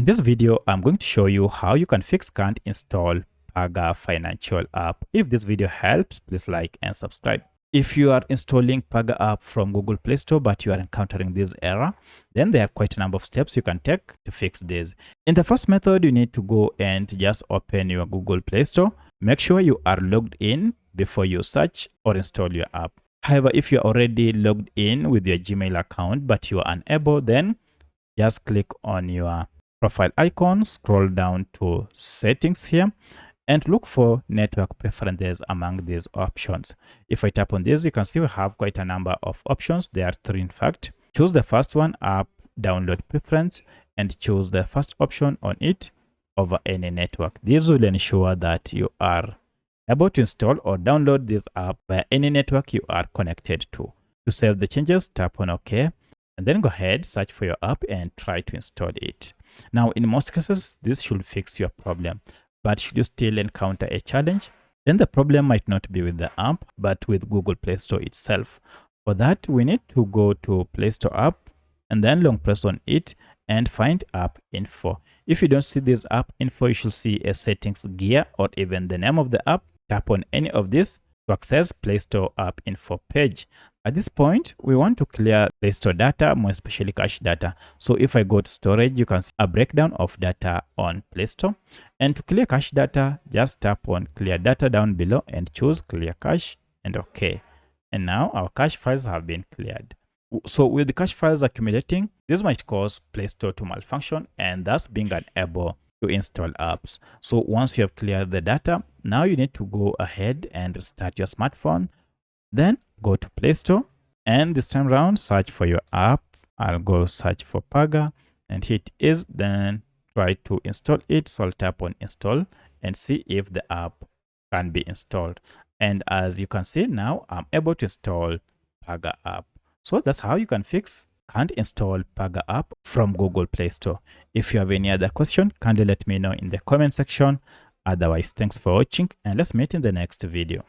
In this video, I'm going to show you how you can fix can't install Paga financial app. If this video helps, please like and subscribe. If you are installing Paga app from Google Play Store but you are encountering this error, then there are quite a number of steps you can take to fix this. In the first method, you need to go and just open your Google Play Store. Make sure you are logged in before you search or install your app. However, if you're already logged in with your Gmail account but you are unable, then just click on your profile icon, scroll down to settings here and look for network preferences among these options. If I tap on this, you can see we have quite a number of options. There are three in fact. Choose the first one, app download preference, and choose the first option on it over any network. This will ensure that you are able to install or download this app by any network you are connected to. To save the changes, tap on OK and then go ahead, search for your app and try to install it. Now, in most cases, this should fix your problem, but should you still encounter a challenge, then the problem might not be with the app, but with Google Play Store itself. For that, we need to go to Play Store app and then long press on it and find app info. If you don't see this app info, you should see a settings gear or even the name of the app. Tap on any of this to access Play Store app info page. At this point, we want to clear Play Store data, more especially cache data. So if I go to storage, you can see a breakdown of data on Play Store. And to clear cache data, just tap on clear data down below and choose clear cache and OK. And now our cache files have been cleared. So with the cache files accumulating, this might cause Play Store to malfunction and thus being unable to install apps. So once you have cleared the data, now you need to go ahead and restart your smartphone. Then go to Play Store and this time around search for your app. I'll go search for Paga and here it is. Then try to install it. So I'll tap on install and see if the app can be installed. And as you can see now, I'm able to install Paga app. So that's how you can fix can't install Paga app from Google Play Store. If you have any other question, kindly let me know in the comment section. Otherwise, thanks for watching and let's meet in the next video.